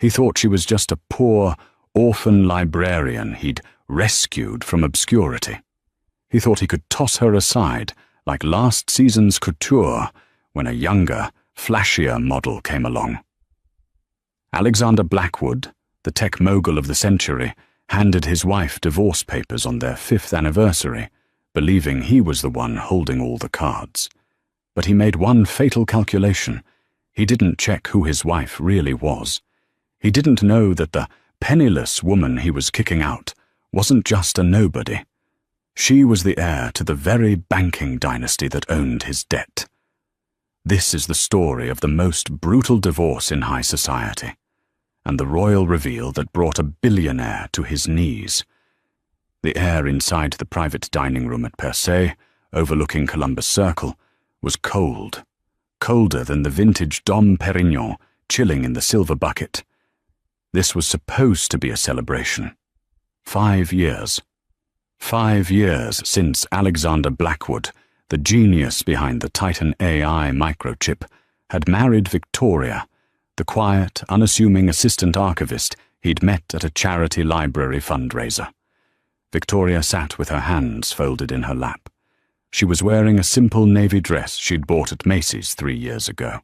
He thought she was just a poor, orphan librarian he'd rescued from obscurity. He thought he could toss her aside like last season's couture when a younger, flashier model came along. Alexander Blackwood, the tech mogul of the century, handed his wife divorce papers on their 5th anniversary, believing he was the one holding all the cards. But he made one fatal calculation. He didn't check who his wife really was. He didn't know that the penniless woman he was kicking out wasn't just a nobody. She was the heir to the very banking dynasty that owned his debt. This is the story of the most brutal divorce in high society, and the royal reveal that brought a billionaire to his knees. The air inside the private dining room at Percé, overlooking Columbus Circle, was cold, colder than the vintage Dom Perignon chilling in the silver bucket. This was supposed to be a celebration. 5 years. 5 years since Alexander Blackwood, the genius behind the Titan AI microchip, had married Victoria, the quiet, unassuming assistant archivist he'd met at a charity library fundraiser. Victoria sat with her hands folded in her lap. She was wearing a simple navy dress she'd bought at Macy's 3 years ago.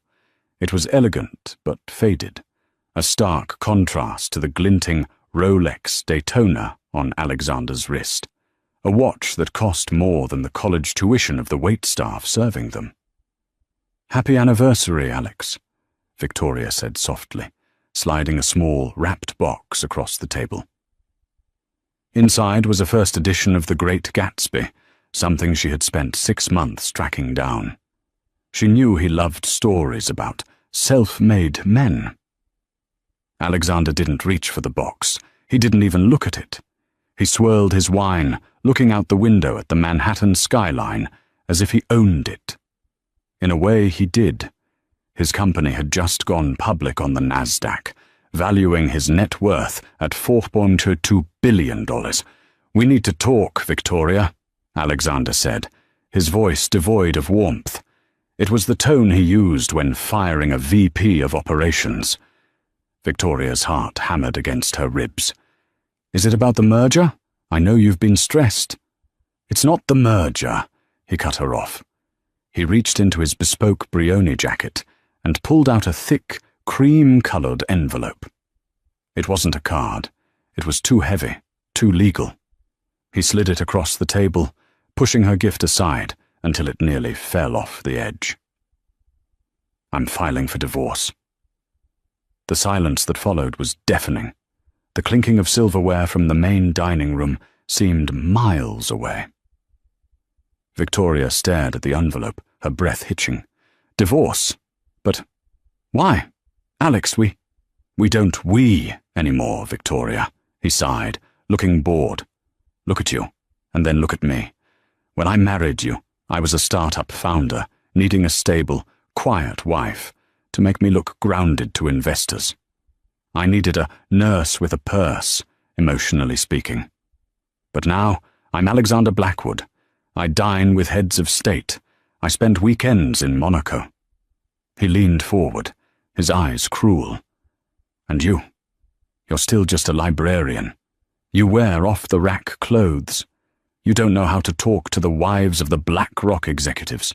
It was elegant but faded, a stark contrast to the glinting Rolex Daytona on Alexander's wrist, a watch that cost more than the college tuition of the waitstaff serving them. "Happy anniversary, Alex," Victoria said softly, sliding a small, wrapped box across the table. Inside was a first edition of The Great Gatsby, something she had spent 6 months tracking down. She knew he loved stories about self-made men. Alexander didn't reach for the box. He didn't even look at it. He swirled his wine, looking out the window at the Manhattan skyline as if he owned it. In a way, he did. His company had just gone public on the Nasdaq, valuing his net worth at $4.2 billion. "We need to talk, Victoria," Alexander said, his voice devoid of warmth. It was the tone he used when firing a VP of operations. Victoria's heart hammered against her ribs. "Is it about the merger? I know you've been stressed." "It's not the merger," he cut her off. He reached into his bespoke Brioni jacket and pulled out a thick, cream-colored envelope. It wasn't a card. It was too heavy, too legal. He slid it across the table, pushing her gift aside until it nearly fell off the edge. "I'm filing for divorce." The silence that followed was deafening. The clinking of silverware from the main dining room seemed miles away. Victoria stared at the envelope, her breath hitching. "Divorce? But why? Alex, we don't we anymore, Victoria," he sighed, looking bored. "Look at you, and then look at me. When I married you, I was a startup founder, needing a stable, quiet wife to make me look grounded to investors. I needed a nurse with a purse, emotionally speaking. But now, I'm Alexander Blackwood. I dine with heads of state. I spend weekends in Monaco." He leaned forward, his eyes cruel. "And you're still just a librarian. You wear off-the-rack clothes. You don't know how to talk to the wives of the BlackRock executives.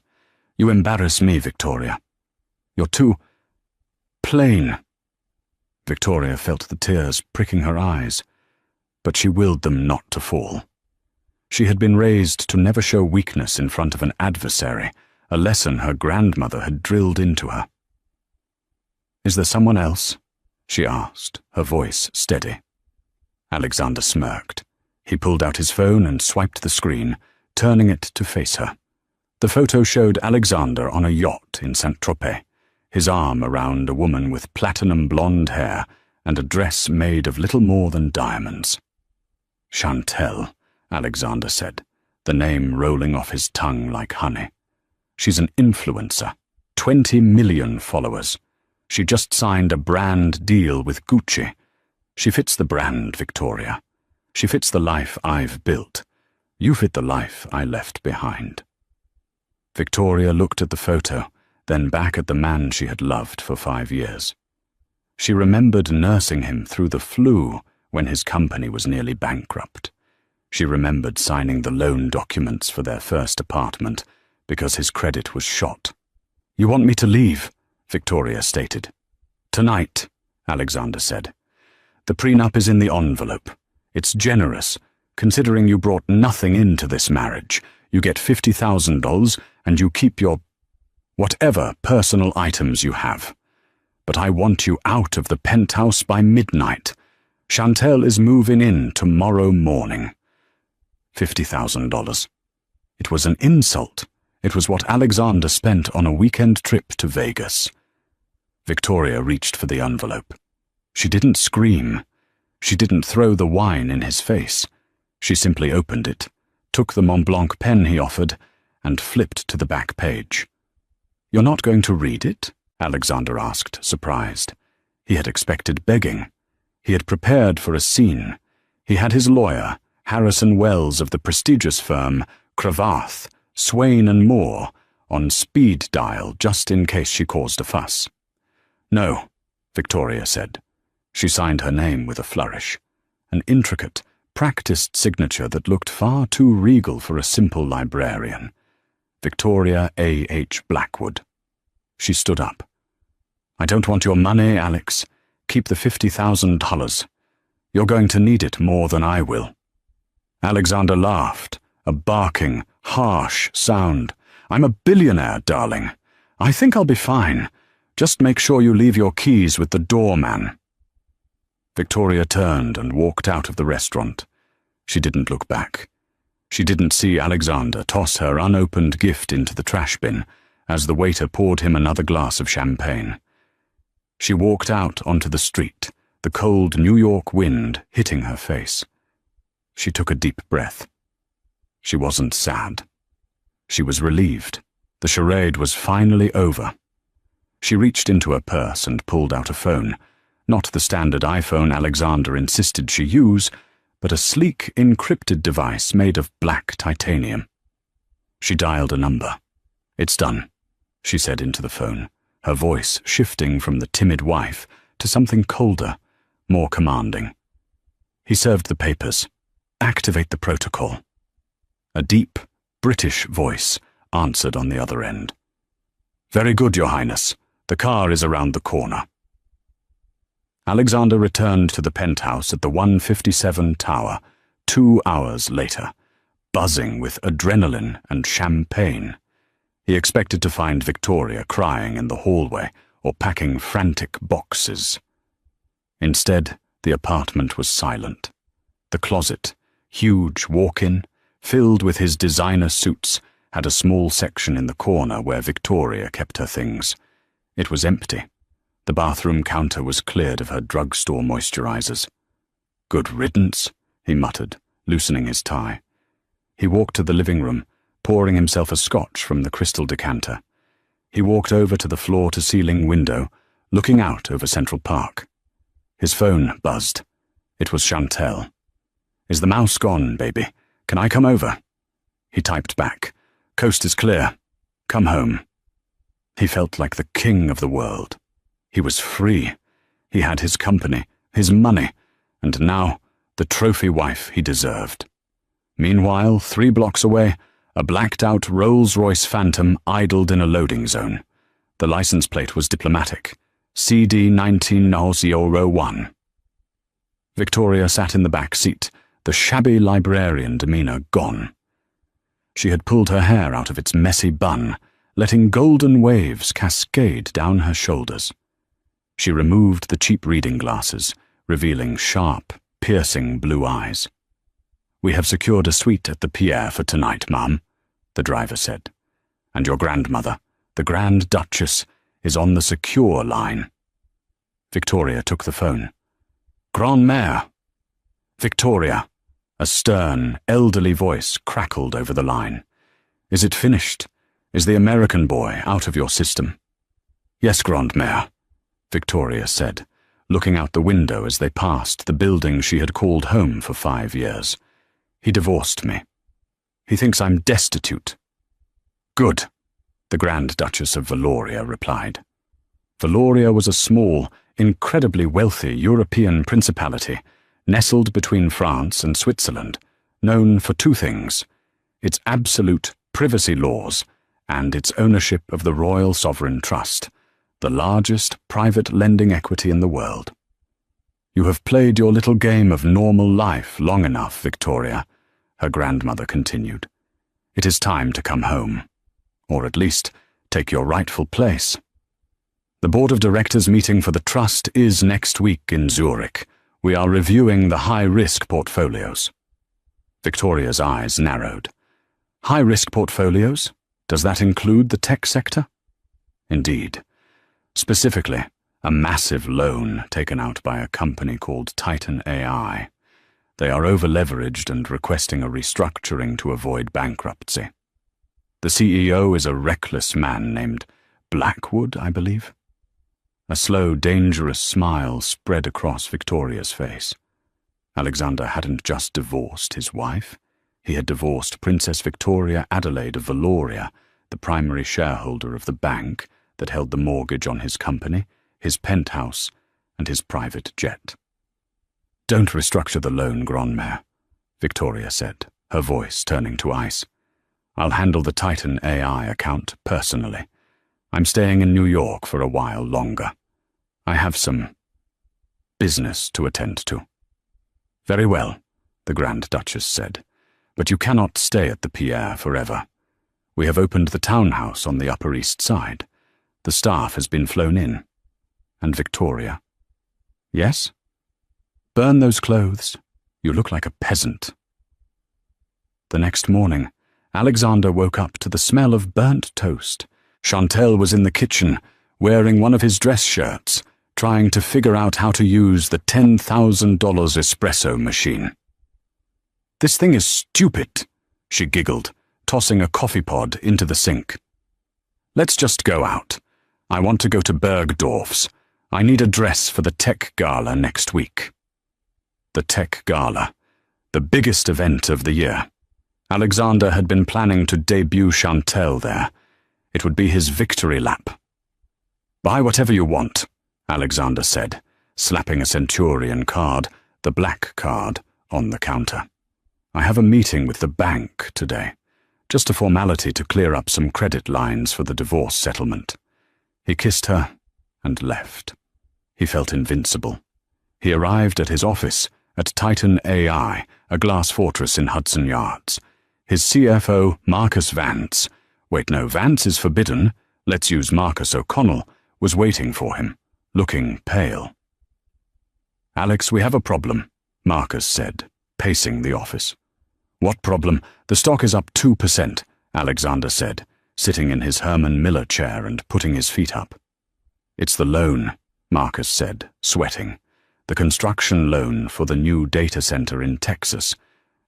You embarrass me, Victoria. You're too plain." Victoria felt the tears pricking her eyes, but she willed them not to fall. She had been raised to never show weakness in front of an adversary, a lesson her grandmother had drilled into her. "Is there someone else?" she asked, her voice steady. Alexander smirked. He pulled out his phone and swiped the screen, turning it to face her. The photo showed Alexander on a yacht in Saint-Tropez, his arm around a woman with platinum blonde hair and a dress made of little more than diamonds. "Chantel," Alexander said, the name rolling off his tongue like honey. "She's an influencer, 20 million followers. She just signed a brand deal with Gucci. She fits the brand, Victoria. She fits the life I've built. You fit the life I left behind." Victoria looked at the photo, then back at the man she had loved for 5 years. She remembered nursing him through the flu when his company was nearly bankrupt. She remembered signing the loan documents for their first apartment because his credit was shot. "You want me to leave?" Victoria stated. "Tonight," Alexander said. "The prenup is in the envelope. It's generous, considering you brought nothing into this marriage. You get $50,000 and you keep your whatever personal items you have. But I want you out of the penthouse by midnight. Chantel is moving in tomorrow morning." $50,000. It was an insult. It was what Alexander spent on a weekend trip to Vegas. Victoria reached for the envelope. She didn't scream. She didn't throw the wine in his face. She simply opened it, took the Montblanc pen he offered, and flipped to the back page. "You're not going to read it?" Alexander asked, surprised. He had expected begging. He had prepared for a scene. He had his lawyer, Harrison Wells of the prestigious firm Cravath, Swain and Moore, on speed dial just in case she caused a fuss. "No," Victoria said. She signed her name with a flourish, an intricate, practiced signature that looked far too regal for a simple librarian. Victoria A. H. Blackwood. She stood up. "I don't want your money, Alex. Keep the $50,000. You're going to need it more than I will." Alexander laughed, a barking, harsh sound. "I'm a billionaire, darling. I think I'll be fine. Just make sure you leave your keys with the doorman." Victoria turned and walked out of the restaurant. She didn't look back. She didn't see Alexander toss her unopened gift into the trash bin as the waiter poured him another glass of champagne. She walked out onto the street, the cold New York wind hitting her face. She took a deep breath. She wasn't sad. She was relieved. The charade was finally over. She reached into her purse and pulled out a phone, not the standard iPhone Alexander insisted she use, but a sleek, encrypted device made of black titanium. She dialed a number. "It's done," she said into the phone, her voice shifting from the timid wife to something colder, more commanding. He served the papers. "Activate the protocol." A deep, British voice answered on the other end. "Very good, Your Highness. The car is around the corner." Alexander returned to the penthouse at the 157 tower 2 hours later, buzzing with adrenaline and champagne. He expected to find Victoria crying in the hallway or packing frantic boxes. Instead, the apartment was silent. The closet, huge walk-in, filled with his designer suits, had a small section in the corner where Victoria kept her things. It was empty. The bathroom counter was cleared of her drugstore moisturizers. "Good riddance," he muttered, loosening his tie. He walked to the living room, pouring himself a scotch from the crystal decanter. He walked over to the floor-to-ceiling window, looking out over Central Park. His phone buzzed. It was Chantel. "Is the mouse gone, baby? Can I come over?" He typed back. "Coast is clear. Come home." He felt like the king of the world. He was free. He had his company, his money, and now the trophy wife he deserved. Meanwhile, 3 blocks away, a blacked-out Rolls-Royce Phantom idled in a loading zone. The license plate was diplomatic. CD 1901. Victoria sat in the back seat, the shabby librarian demeanor gone. She had pulled her hair out of its messy bun, letting golden waves cascade down her shoulders. She removed the cheap reading glasses, revealing sharp, piercing blue eyes. "We have secured a suite at the Pierre for tonight, Ma'am," the driver said. "And your grandmother, the Grand Duchess, is on the secure line." Victoria took the phone. "Grand-mère." "Victoria." A stern, elderly voice crackled over the line. "Is it finished? Is the American boy out of your system?" "Yes, Grand-mère," Victoria said, looking out the window as they passed the building she had called home for 5 years. "He divorced me. He thinks I'm destitute." "Good," the Grand Duchess of Valoria replied. Valoria was a small, incredibly wealthy European principality, nestled between France and Switzerland, known for two things: its absolute privacy laws and its ownership of the Royal Sovereign Trust, the largest private lending equity in the world. "You have played your little game of normal life long enough, Victoria," her grandmother continued. "It is time to come home, or at least take your rightful place. The Board of Directors meeting for the Trust is next week in Zurich. We are reviewing the high-risk portfolios." Victoria's eyes narrowed. "High-risk portfolios? Does that include the tech sector?" "Indeed. Specifically, a massive loan taken out by a company called Titan AI. They are over-leveraged and requesting a restructuring to avoid bankruptcy. The CEO is a reckless man named Blackwood, I believe." A slow, dangerous smile spread across Victoria's face. Alexander hadn't just divorced his wife. He had divorced Princess Victoria Adelaide of Valoria, the primary shareholder of the bank that held the mortgage on his company, his penthouse, and his private jet. "Don't restructure the loan, Grandmère," Victoria said, her voice turning to ice. "I'll handle the Titan AI account personally. I'm staying in New York for a while longer. I have some business to attend to." "Very well," the Grand Duchess said, "but you cannot stay at the Pierre forever. We have opened the townhouse on the Upper East Side. The staff has been flown in. And Victoria." "Yes?" "Burn those clothes. You look like a peasant." The next morning, Alexander woke up to the smell of burnt toast. Chantel was in the kitchen, wearing one of his dress shirts, trying to figure out how to use the $10,000 espresso machine. "This thing is stupid," she giggled, tossing a coffee pod into the sink. "Let's just go out. I want to go to Bergdorf's. I need a dress for the Tech Gala next week." The Tech Gala, the biggest event of the year. Alexander had been planning to debut Chantel there. It would be his victory lap. "Buy whatever you want," Alexander said, slapping a Centurion card, the black card, on the counter. "I have a meeting with the bank today. Just a formality to clear up some credit lines for the divorce settlement." He kissed her and left. He felt invincible. He arrived at his office at Titan AI, a glass fortress in Hudson Yards. His CFO, Marcus Vance, wait no, Vance is forbidden, let's use Marcus O'Connell, was waiting for him, looking pale. "Alex, we have a problem," Marcus said, pacing the office. "What problem? The stock is up 2%, Alexander said, sitting in his Herman Miller chair and putting his feet up. "It's the loan," Marcus said, sweating. "The construction loan for the new data center in Texas,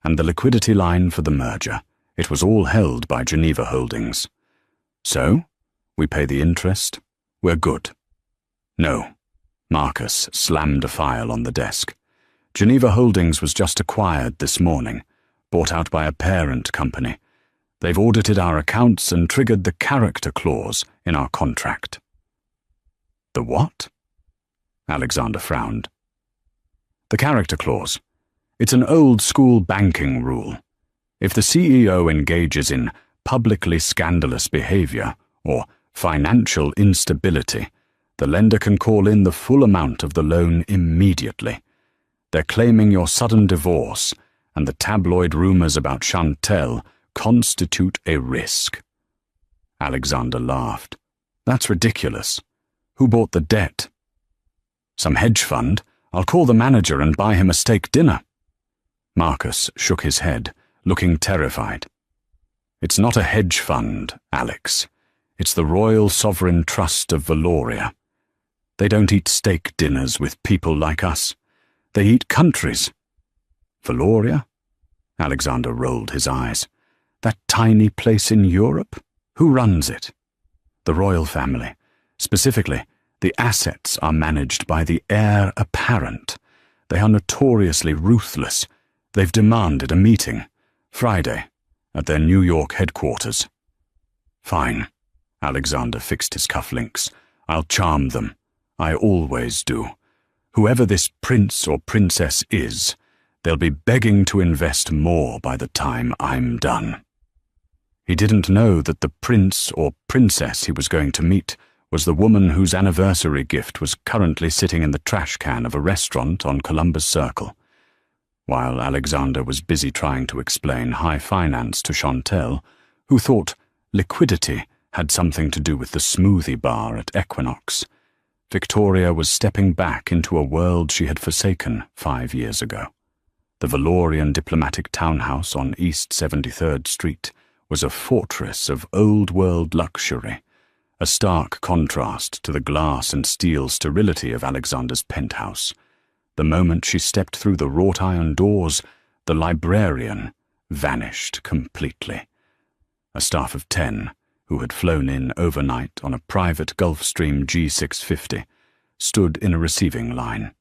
and the liquidity line for the merger. It was all held by Geneva Holdings. So, we pay the interest. We're good." "No." Marcus slammed a file on the desk. "Geneva Holdings was just acquired this morning, bought out by a parent company. They've audited our accounts and triggered the character clause in our contract." "The what?" Alexander frowned. "The character clause. It's an old-school banking rule. If the CEO engages in publicly scandalous behavior or financial instability, the lender can call in the full amount of the loan immediately. They're claiming your sudden divorce and the tabloid rumors about Chantel constitute a risk." Alexander laughed. "That's ridiculous. Who bought the debt?" "Some hedge fund. I'll call the manager and buy him a steak dinner." Marcus shook his head, looking terrified. "It's not a hedge fund, Alex. It's the Royal Sovereign Trust of Valoria. They don't eat steak dinners with people like us. They eat countries." "Valoria?" Alexander rolled his eyes. "That tiny place in Europe? Who runs it?" "The royal family. Specifically, the assets are managed by the heir apparent. They are notoriously ruthless. They've demanded a meeting, Friday, at their New York headquarters." "Fine." Alexander fixed his cufflinks. "I'll charm them. I always do. Whoever this prince or princess is, they'll be begging to invest more by the time I'm done." He didn't know that the prince or princess he was going to meet was the woman whose anniversary gift was currently sitting in the trash can of a restaurant on Columbus Circle. While Alexander was busy trying to explain high finance to Chantel, who thought liquidity had something to do with the smoothie bar at Equinox, Victoria was stepping back into a world she had forsaken 5 years ago. The Valorian diplomatic townhouse on East 73rd Street was a fortress of old-world luxury, a stark contrast to the glass and steel sterility of Alexander's penthouse. The moment she stepped through the wrought-iron doors, the librarian vanished completely. A staff of 10, who had flown in overnight on a private Gulfstream G650, stood in a receiving line.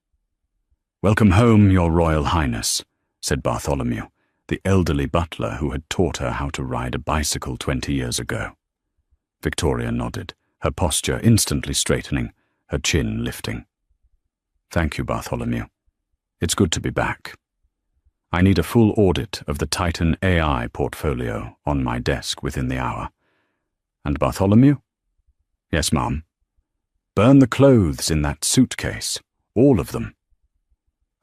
"Welcome home, Your Royal Highness," said Bartholomew, the elderly butler who had taught her how to ride a bicycle 20 years ago. Victoria nodded, her posture instantly straightening, her chin lifting. "Thank you, Bartholomew. It's good to be back. I need a full audit of the Titan AI portfolio on my desk within the hour. And Bartholomew?" "Yes, ma'am." "Burn the clothes in that suitcase, all of them."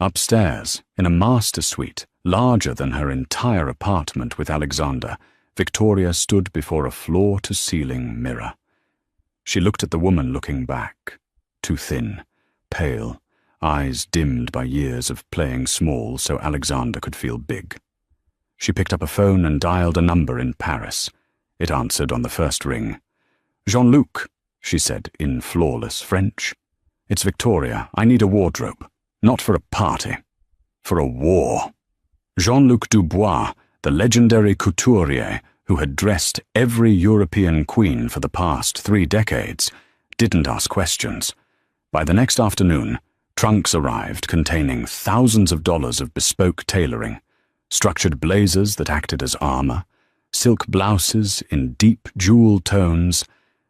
Upstairs, in a master suite, larger than her entire apartment with Alexander, Victoria stood before a floor-to-ceiling mirror. She looked at the woman looking back, too thin, pale, eyes dimmed by years of playing small so Alexander could feel big. She picked up a phone and dialed a number in Paris. It answered on the first ring. "Jean-Luc," she said in flawless French. "It's Victoria. I need a wardrobe. Not for a party. For a war." Jean-Luc Dubois, the legendary couturier who had dressed every European queen for the past 3 decades, didn't ask questions. By the next afternoon, trunks arrived containing thousands of dollars of bespoke tailoring, structured blazers that acted as armor, silk blouses in deep jewel tones,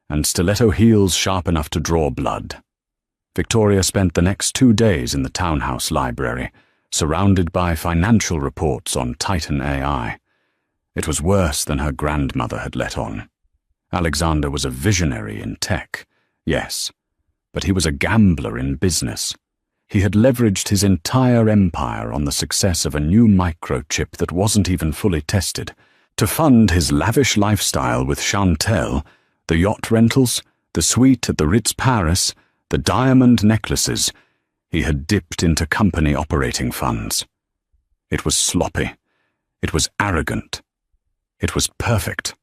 and stiletto heels sharp enough to draw blood. Victoria spent the next 2 days in the townhouse library, surrounded by financial reports on Titan AI. It was worse than her grandmother had let on. Alexander was a visionary in tech, yes, but he was a gambler in business. He had leveraged his entire empire on the success of a new microchip that wasn't even fully tested, to fund his lavish lifestyle with Chantel, the yacht rentals, the suite at the Ritz Paris, the diamond necklaces. He had dipped into company operating funds. It was sloppy. It was arrogant. It was perfect.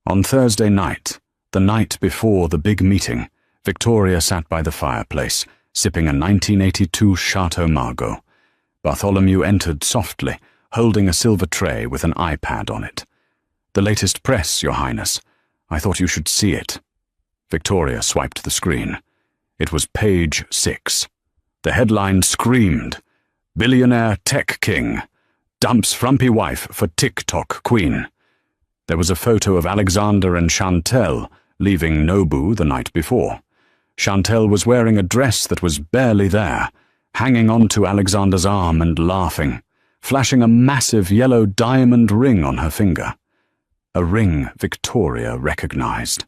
On Thursday night, the night before the big meeting, Victoria sat by the fireplace, sipping a 1982 Chateau Margaux. Bartholomew entered softly, holding a silver tray with an iPad on it. "The latest press, Your Highness. I thought you should see it." Victoria swiped the screen. It was page 6. The headline screamed, "Billionaire Tech King dumps frumpy wife for TikTok Queen." There was a photo of Alexander and Chantel leaving Nobu the night before. Chantel was wearing a dress that was barely there, hanging onto Alexander's arm and laughing, flashing a massive yellow diamond ring on her finger. A ring Victoria recognized.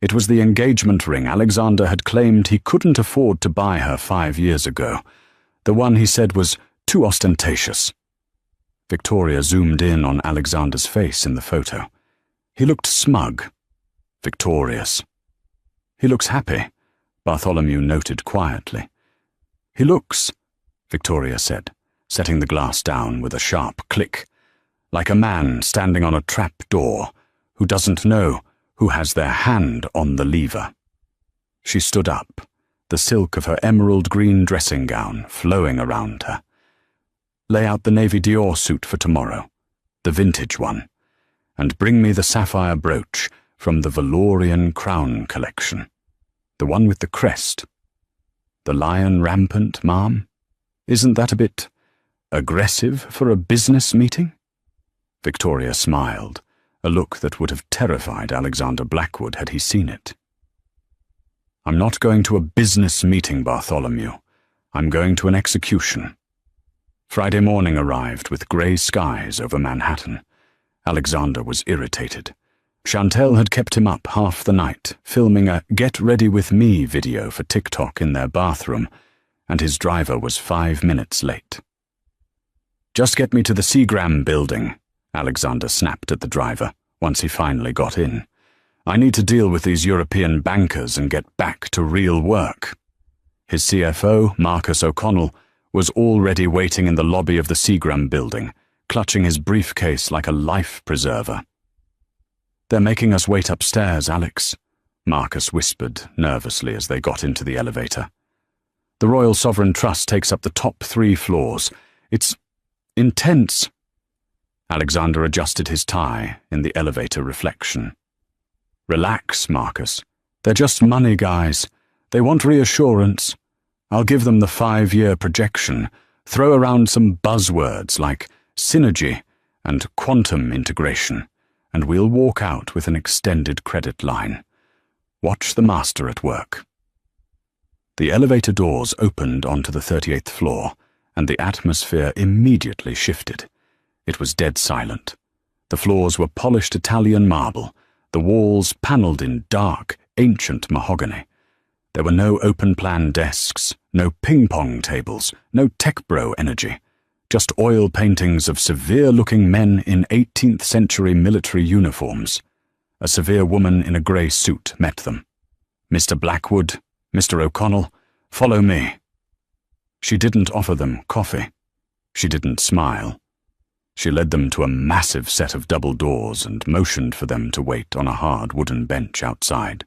It was the engagement ring Alexander had claimed he couldn't afford to buy her 5 years ago, the one he said was too ostentatious. Victoria zoomed in on Alexander's face in the photo. He looked smug, victorious. "He looks happy," Bartholomew noted quietly. "He looks," Victoria said, setting the glass down with a sharp click, "like a man standing on a trap door who doesn't know who has their hand on the lever." She stood up, the silk of her emerald green dressing gown flowing around her. "Lay out the Navy Dior suit for tomorrow, the vintage one, and bring me the sapphire brooch from the Valorian Crown collection, the one with the crest. The lion rampant, ma'am? Isn't that a bit aggressive for a business meeting?" Victoria smiled, a look that would have terrified Alexander Blackwood had he seen it. I'm not going to a business meeting, Bartholomew. I'm going to an execution. Friday morning arrived with grey skies over Manhattan. Alexander was irritated. Chantel had kept him up half the night, filming a Get Ready With Me video for TikTok in their bathroom, and his driver was 5 minutes late. Just get me to the Seagram building, Alexander snapped at the driver, once he finally got in. I need to deal with these European bankers and get back to real work. His CFO, Marcus O'Connell, was already waiting in the lobby of the Seagram building, clutching his briefcase like a life preserver. They're making us wait upstairs, Alex, Marcus whispered nervously as they got into the elevator. The Royal Sovereign Trust takes up the top 3 floors. It's intense. Alexander adjusted his tie in the elevator reflection. Relax, Marcus. They're just money guys. They want reassurance. I'll give them the 5-year projection, throw around some buzzwords like synergy and quantum integration, and we'll walk out with an extended credit line. Watch the master at work. The elevator doors opened onto the 38th floor, and the atmosphere immediately shifted. It was dead silent. The floors were polished Italian marble, the walls panelled in dark, ancient mahogany. There were no open-plan desks, no ping-pong tables, no tech-bro energy, just oil paintings of severe-looking men in 18th-century military uniforms. A severe woman in a grey suit met them. Mr. Blackwood, Mr. O'Connell, follow me. She didn't offer them coffee. She didn't smile. She led them to a massive set of double doors and motioned for them to wait on a hard wooden bench outside.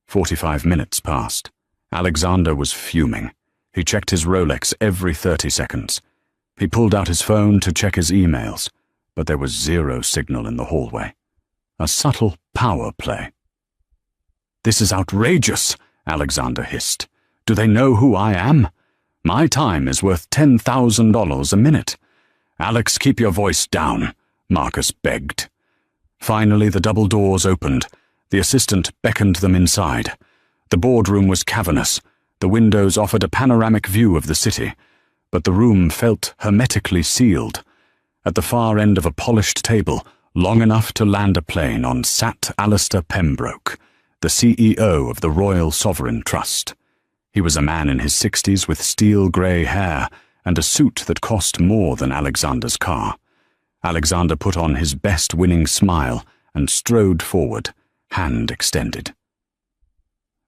45 minutes passed. Alexander was fuming. He checked his Rolex every 30 seconds. He pulled out his phone to check his emails, but there was zero signal in the hallway. A subtle power play. "This is outrageous," Alexander hissed. "Do they know who I am? My time is worth $10,000 a minute." "Alex, keep your voice down," Marcus begged. Finally, the double doors opened. The assistant beckoned them inside. The boardroom was cavernous. The windows offered a panoramic view of the city, but the room felt hermetically sealed. At the far end of a polished table, long enough to land a plane on, sat Alistair Pembroke, the CEO of the Royal Sovereign Trust. He was a man in his 60s with steel-grey hair and a suit that cost more than Alexander's car. Alexander put on his best winning smile and strode forward, hand extended.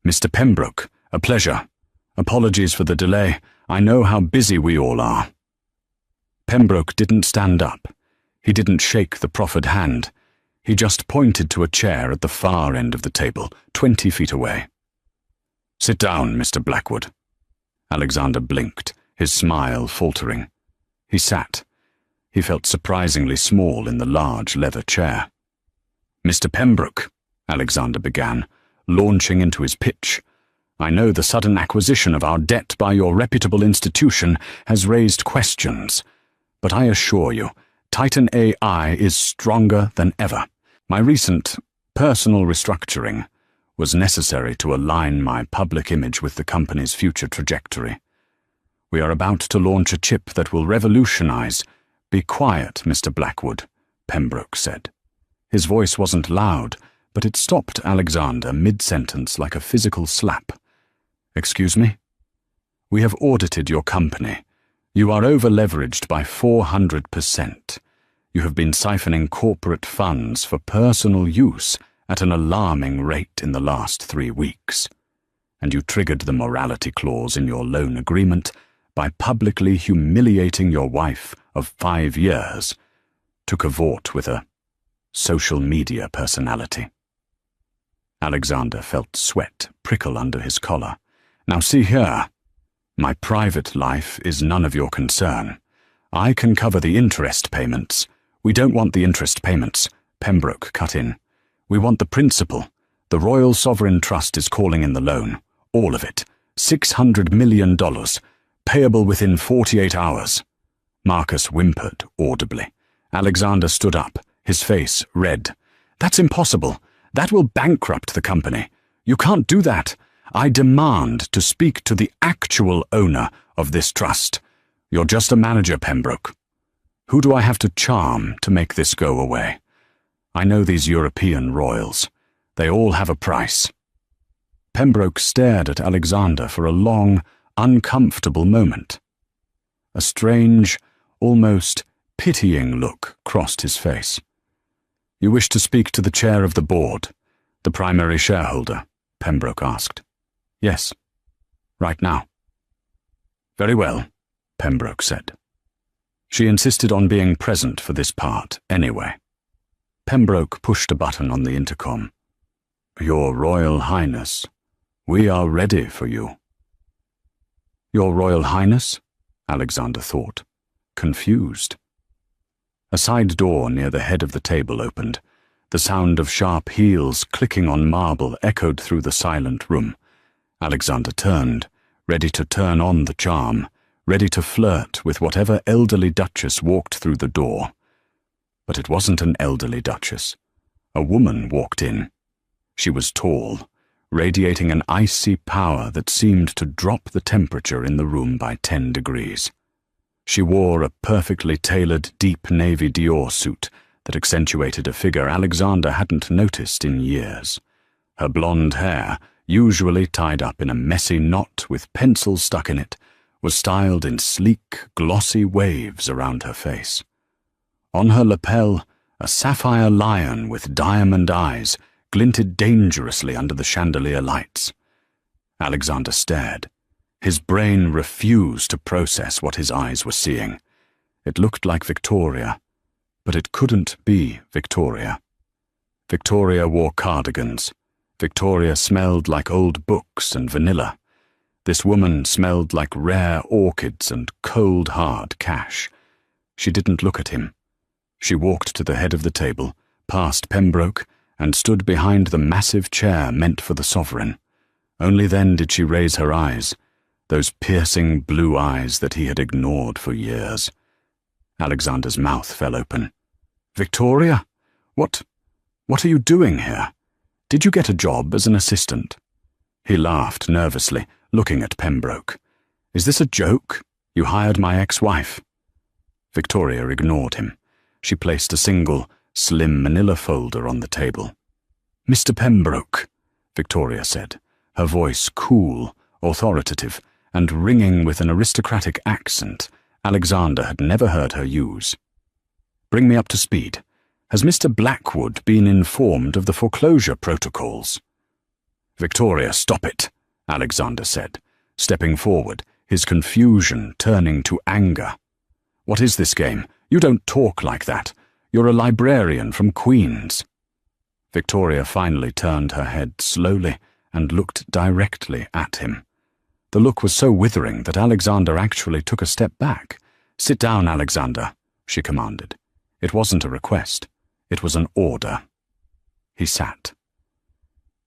"Mr. Pembroke, a pleasure. Apologies for the delay. I know how busy we all are." Pembroke didn't stand up. He didn't shake the proffered hand. He just pointed to a chair at the far end of the table, 20 feet away. "Sit down, Mr. Blackwood." Alexander blinked, his smile faltering. He sat. He felt surprisingly small in the large leather chair. "Mr. Pembroke," Alexander began, launching into his pitch, "I know the sudden acquisition of our debt by your reputable institution has raised questions, but I assure you, Titan AI is stronger than ever. My recent personal restructuring was necessary to align my public image with the company's future trajectory. We are about to launch a chip that will revolutionize—" "Be quiet, Mr. Blackwood," Pembroke said. His voice wasn't loud, but it stopped Alexander mid-sentence like a physical slap. "Excuse me? We have audited your company. You are over-leveraged by 400%. You have been siphoning corporate funds for personal use at an alarming rate in the last 3 weeks. And you triggered the morality clause in your loan agreement by publicly humiliating your wife of 5 years to cavort with a social media personality." Alexander felt sweat prickle under his collar. "Now see here. My private life is none of your concern. I can cover the interest payments." "We don't want the interest payments," Pembroke cut in. "We want the principal. The Royal Sovereign Trust is calling in the loan. All of it. $600 million. Payable within 48 hours. Marcus whimpered audibly. Alexander stood up, his face red. "That's impossible. That will bankrupt the company. You can't do that. I demand to speak to the actual owner of this trust. You're just a manager, Pembroke. Who do I have to charm to make this go away? I know these European royals. They all have a price." Pembroke stared at Alexander for a long, uncomfortable moment. A strange, almost pitying look crossed his face. "You wish to speak to the chair of the board, the primary shareholder?" Pembroke asked. "Yes. Right now." "Very well," Pembroke said. She insisted on being present for this part, anyway. Pembroke pushed a button on the intercom. "Your Royal Highness, we are ready for you." "Your Royal Highness?" Alexander thought, confused. A side door near the head of the table opened. The sound of sharp heels clicking on marble echoed through the silent room. Alexander turned, ready to turn on the charm, ready to flirt with whatever elderly duchess walked through the door. But it wasn't an elderly duchess. A woman walked in. She was tall, radiating an icy power that seemed to drop the temperature in the room by 10 degrees. She wore a perfectly tailored deep navy Dior suit that accentuated a figure Alexander hadn't noticed in years. Her blonde hair, usually tied up in a messy knot with pencils stuck in it, was styled in sleek, glossy waves around her face. On her lapel, a sapphire lion with diamond eyes glinted dangerously under the chandelier lights. Alexander stared. His brain refused to process what his eyes were seeing. It looked like Victoria, but it couldn't be Victoria. Victoria wore cardigans. Victoria smelled like old books and vanilla. This woman smelled like rare orchids and cold, hard cash. She didn't look at him. She walked to the head of the table, past Pembroke, and stood behind the massive chair meant for the sovereign. Only then did she raise her eyes, those piercing blue eyes that he had ignored for years. Alexander's mouth fell open. "Victoria? What are you doing here? Did you get a job as an assistant?" He laughed nervously, looking at Pembroke. "Is this a joke? You hired my ex-wife." Victoria ignored him. She placed a single, slim manila folder on the table. "Mr. Pembroke," Victoria said, her voice cool, authoritative, and ringing with an aristocratic accent Alexander had never heard her use. "Bring me up to speed. Has Mr. Blackwood been informed of the foreclosure protocols?" "Victoria, stop it," Alexander said, stepping forward, his confusion turning to anger. "What is this game? You don't talk like that. You're a librarian from Queen's." Victoria finally turned her head slowly and looked directly at him. The look was so withering that Alexander actually took a step back. "Sit down, Alexander," she commanded. It wasn't a request. It was an order. He sat.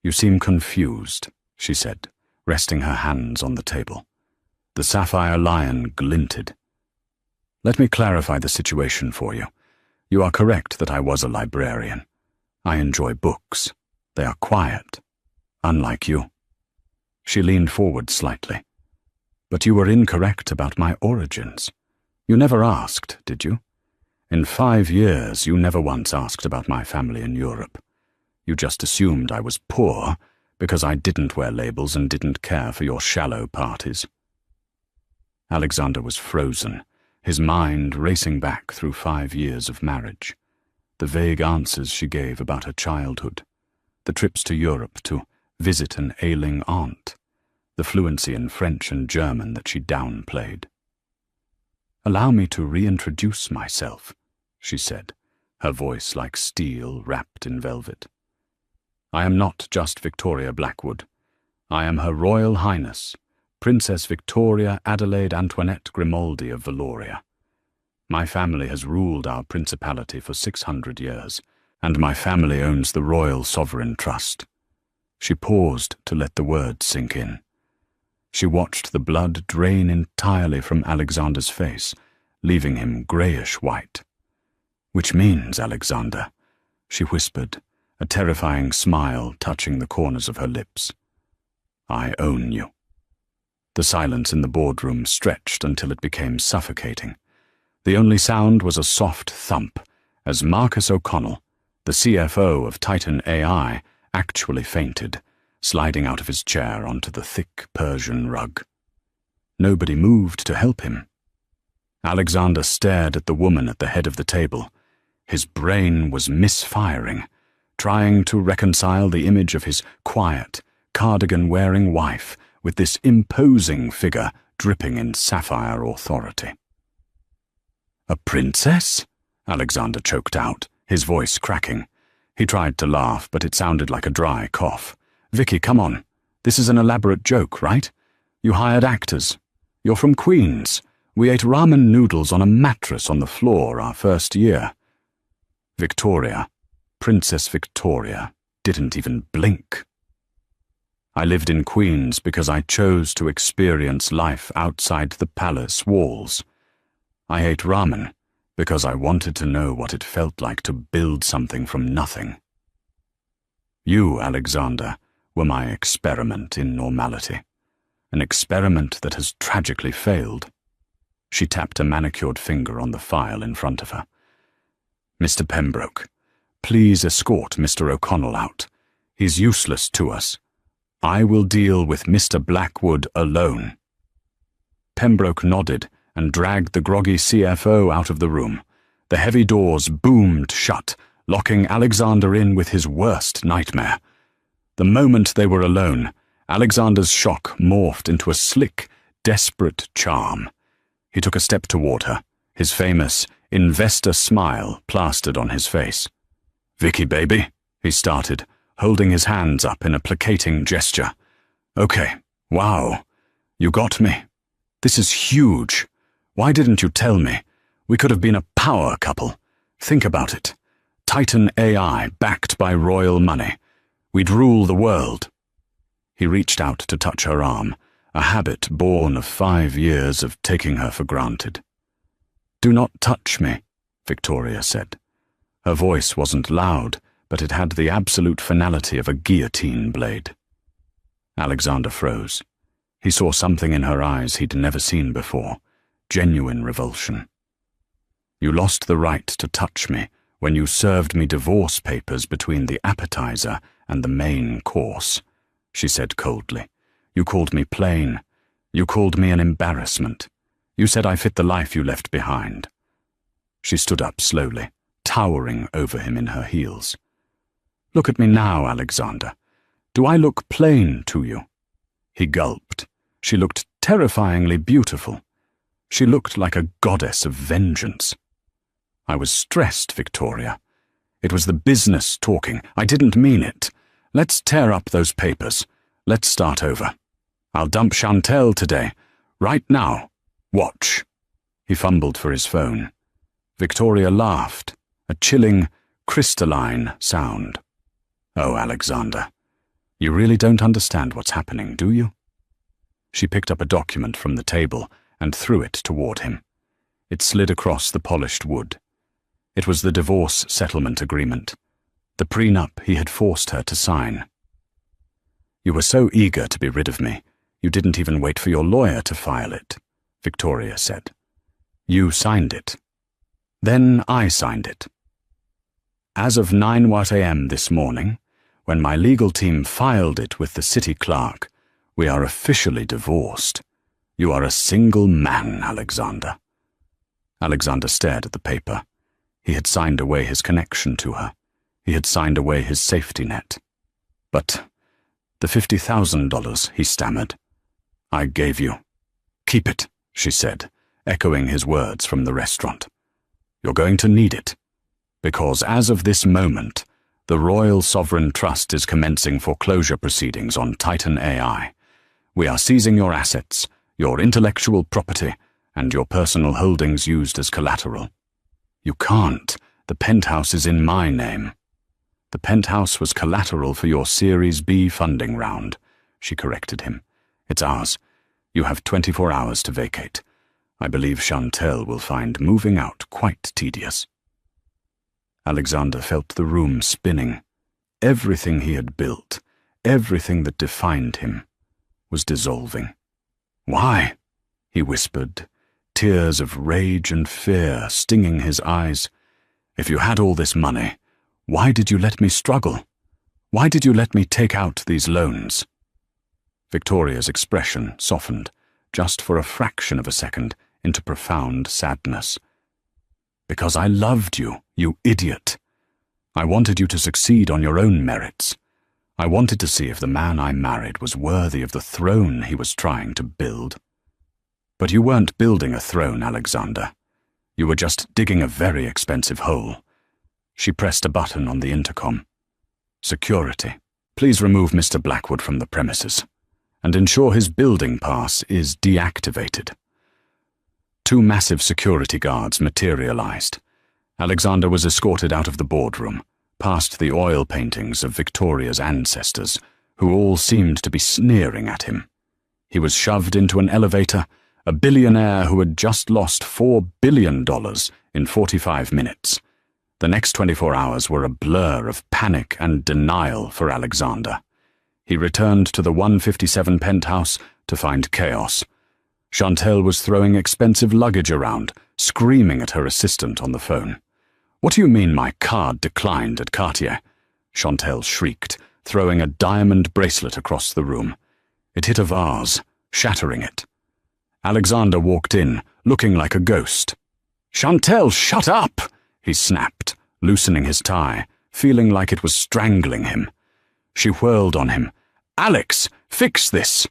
"You seem confused," she said, resting her hands on the table. The sapphire lion glinted. "Let me clarify the situation for you. You are correct that I was a librarian. I enjoy books. They are quiet, unlike you." She leaned forward slightly. "But you were incorrect about my origins. You never asked, did you? In 5 years, you never once asked about my family in Europe. You just assumed I was poor because I didn't wear labels and didn't care for your shallow parties." Alexander was frozen, his mind racing back through 5 years of marriage. The vague answers she gave about her childhood, the trips to Europe to visit an ailing aunt, the fluency in French and German that she downplayed. "Allow me to reintroduce myself," she said, her voice like steel wrapped in velvet. "I am not just Victoria Blackwood. I am Her Royal Highness, Princess Victoria Adelaide Antoinette Grimaldi of Valoria. My family has ruled our principality for 600 years, and my family owns the Royal Sovereign Trust." She paused to let the words sink in. She watched the blood drain entirely from Alexander's face, leaving him greyish-white. "Which means, Alexander," she whispered, a terrifying smile touching the corners of her lips, I own you." The silence in the boardroom stretched until it became suffocating. The only sound was a soft thump as Marcus O'Connell, the CFO of Titan AI, actually fainted, sliding out of his chair onto the thick Persian rug. Nobody moved to help him. Alexander stared at the woman at the head of the table. His brain was misfiring, trying to reconcile the image of his quiet, cardigan-wearing wife with this imposing figure dripping in sapphire authority. "A princess?" Alexander choked out, his voice cracking. He tried to laugh, but it sounded like a dry cough. "Vicky, come on. This is an elaborate joke, right? You hired actors. You're from Queens. We ate ramen noodles on a mattress on the floor our first year." Victoria, Princess Victoria, didn't even blink. "I lived in Queens because I chose to experience life outside the palace walls. I ate ramen because I wanted to know what it felt like to build something from nothing. You, Alexander, were my experiment in normality, an experiment that has tragically failed." She tapped a manicured finger on the file in front of her. "Mr. Pembroke, please escort Mr. O'Connell out. He's useless to us. I will deal with Mr. Blackwood alone." Pembroke nodded and dragged the groggy CFO out of the room. The heavy doors boomed shut, locking Alexander in with his worst nightmare. The moment they were alone, Alexander's shock morphed into a slick, desperate charm. He took a step toward her, his famous investor smile plastered on his face. "Vicky, baby," he started, holding his hands up in a placating gesture. "Okay, wow, you got me. This is huge. Why didn't you tell me? We could have been a power couple. Think about it. Titan AI backed by royal money. We'd rule the world." He reached out to touch her arm, a habit born of 5 years of taking her for granted. "Do not touch me," Victoria said. Her voice wasn't loud, but it had the absolute finality of a guillotine blade. Alexander froze. He saw something in her eyes he'd never seen before, genuine revulsion. "You lost the right to touch me when you served me divorce papers between the appetizer and the main course," she said coldly. "You called me plain. You called me an embarrassment. You said I fit the life you left behind." She stood up slowly, towering over him in her heels. "Look at me now, Alexander. Do I look plain to you?" He gulped. She looked terrifyingly beautiful. She looked like a goddess of vengeance. "I was stressed, Victoria. It was the business talking. I didn't mean it. Let's tear up those papers. Let's start over. I'll dump Chantel today. Right now. Watch." He fumbled for his phone. Victoria laughed, a chilling, crystalline sound. "Oh, Alexander, you really don't understand what's happening, do you?" She picked up a document from the table and threw it toward him. It slid across the polished wood. It was the divorce settlement agreement, the prenup he had forced her to sign. "You were so eager to be rid of me, you didn't even wait for your lawyer to file it," Victoria said. "You signed it. Then I signed it. As of 9 a.m. this morning, when my legal team filed it with the city clerk, we are officially divorced. You are a single man, Alexander." Alexander stared at the paper. He had signed away his connection to her. He had signed away his safety net. "But the $50,000, he stammered. "I gave you." "Keep it," she said, echoing his words from the restaurant. "You're going to need it, because as of this moment, the Royal Sovereign Trust is commencing foreclosure proceedings on Titan AI. We are seizing your assets, your intellectual property, and your personal holdings used as collateral." "You can't. The penthouse is in my name." "The penthouse was collateral for your Series B funding round," she corrected him. "It's ours. You have 24 hours to vacate. I believe Chantel will find moving out quite tedious." Alexander felt the room spinning. Everything he had built, everything that defined him, was dissolving. "Why?" he whispered, tears of rage and fear stinging his eyes. "If you had all this money, why did you let me struggle? Why did you let me take out these loans?" Victoria's expression softened, just for a fraction of a second, into profound sadness. "Because I loved you, you idiot. I wanted you to succeed on your own merits. I wanted to see if the man I married was worthy of the throne he was trying to build. But you weren't building a throne, Alexander. You were just digging a very expensive hole." She pressed a button on the intercom. "Security, please remove Mr. Blackwood from the premises and ensure his building pass is deactivated." Two massive security guards materialized. Alexander was escorted out of the boardroom, past the oil paintings of Victoria's ancestors, who all seemed to be sneering at him. He was shoved into an elevator, a billionaire who had just lost $4 billion in 45 minutes. The next 24 hours were a blur of panic and denial for Alexander. He returned to the 157 penthouse to find chaos. Chantel was throwing expensive luggage around, screaming at her assistant on the phone. "What do you mean my card declined at Cartier?" Chantel shrieked, throwing a diamond bracelet across the room. It hit a vase, shattering it. Alexander walked in, looking like a ghost. "Chantel, shut up!" he snapped, loosening his tie, feeling like it was strangling him. She whirled on him. "Alex, fix this!"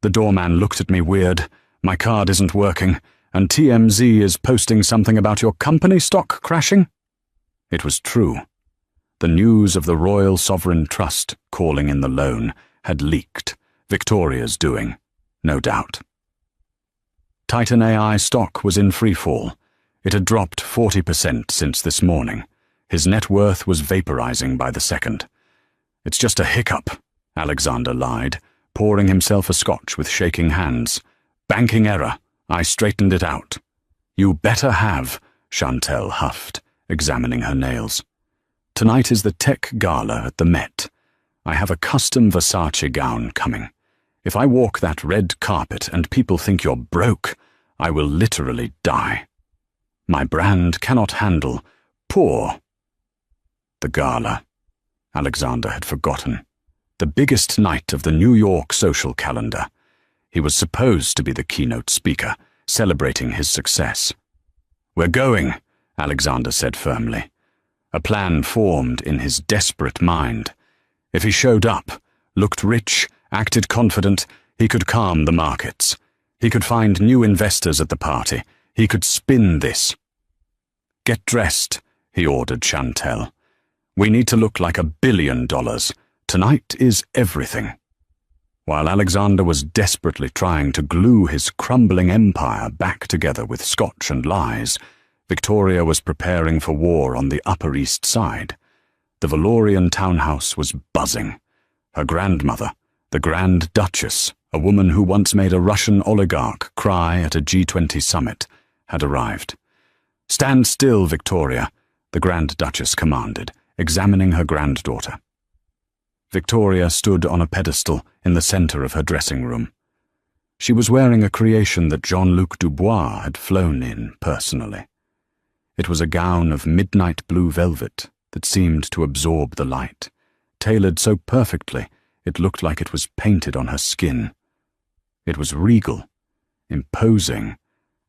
The doorman looked at me weird. "My card isn't working, and TMZ is posting something about your company stock crashing?" It was true. The news of the Royal Sovereign Trust calling in the loan had leaked. Victoria's doing, no doubt. Titan AI stock was in freefall. It had dropped 40% since this morning. His net worth was vaporizing by the second. "It's just a hiccup," Alexander lied, pouring himself a scotch with shaking hands. "Banking error. I straightened it out." "You better have," Chantel huffed, examining her nails. "Tonight is the tech gala at the Met. I have a custom Versace gown coming. If I walk that red carpet and people think you're broke, I will literally die. My brand cannot handle poor." The gala. Alexander had forgotten. The biggest night of the New York social calendar. He was supposed to be the keynote speaker, celebrating his success. "We're going," Alexander said firmly. A plan formed in his desperate mind. If he showed up, looked rich, acted confident, he could calm the markets. He could find new investors at the party. He could spin this. "Get dressed," he ordered Chantel. "We need to look like $1 billion. Tonight is everything." While Alexander was desperately trying to glue his crumbling empire back together with scotch and lies, Victoria was preparing for war on the Upper East Side. The Valorian townhouse was buzzing. Her grandmother, the Grand Duchess, a woman who once made a Russian oligarch cry at a G20 summit, had arrived. "Stand still, Victoria," the Grand Duchess commanded, examining her granddaughter. Victoria stood on a pedestal in the center of her dressing room. She was wearing a creation that Jean-Luc Dubois had flown in personally. It was a gown of midnight blue velvet that seemed to absorb the light, tailored so perfectly it looked like it was painted on her skin. It was regal, imposing,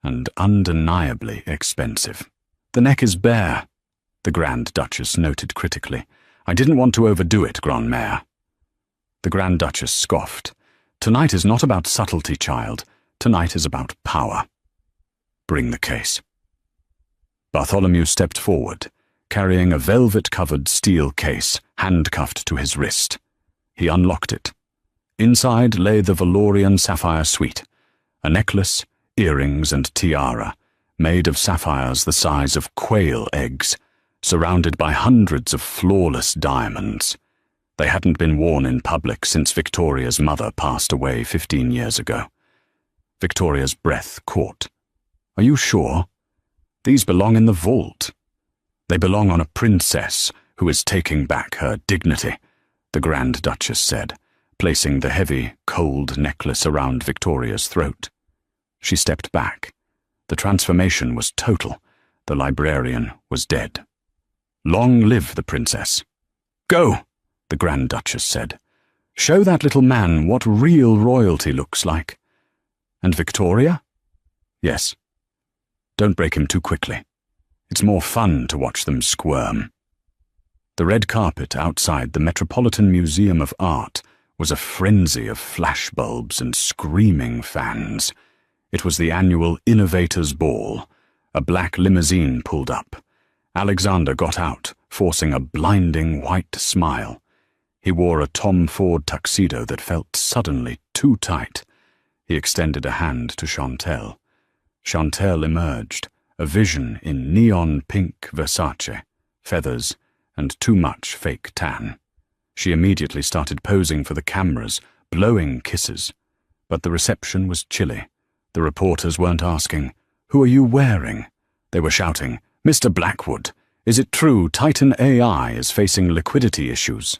and undeniably expensive. "The neck is bare," the Grand Duchess noted critically. "I didn't want to overdo it, Grandmère." The Grand Duchess scoffed. "Tonight is not about subtlety, child. Tonight is about power. Bring the case." Bartholomew stepped forward, carrying a velvet-covered steel case handcuffed to his wrist. He unlocked it. Inside lay the Valorian sapphire suite, a necklace, earrings, and tiara, made of sapphires the size of quail eggs, surrounded by hundreds of flawless diamonds. They hadn't been worn in public since Victoria's mother passed away 15 years ago. Victoria's breath caught. "Are you sure? These belong in the vault." "They belong on a princess who is taking back her dignity," the Grand Duchess said, placing the heavy, cold necklace around Victoria's throat. She stepped back. The transformation was total. The librarian was dead. "Long live the princess." "Go," the Grand Duchess said. "Show that little man what real royalty looks like." "And Victoria?" "Yes. Don't break him too quickly. It's more fun to watch them squirm." The red carpet outside the Metropolitan Museum of Art was a frenzy of flashbulbs and screaming fans. It was the annual Innovators' Ball. A black limousine pulled up. Alexander got out, forcing a blinding white smile. He wore a Tom Ford tuxedo that felt suddenly too tight. He extended a hand to Chantelle. Chantelle emerged, a vision in neon pink Versace, feathers, and too much fake tan. She immediately started posing for the cameras, blowing kisses. But the reception was chilly. The reporters weren't asking, "Who are you wearing?" They were shouting, "Mr. Blackwood, is it true Titan AI is facing liquidity issues?"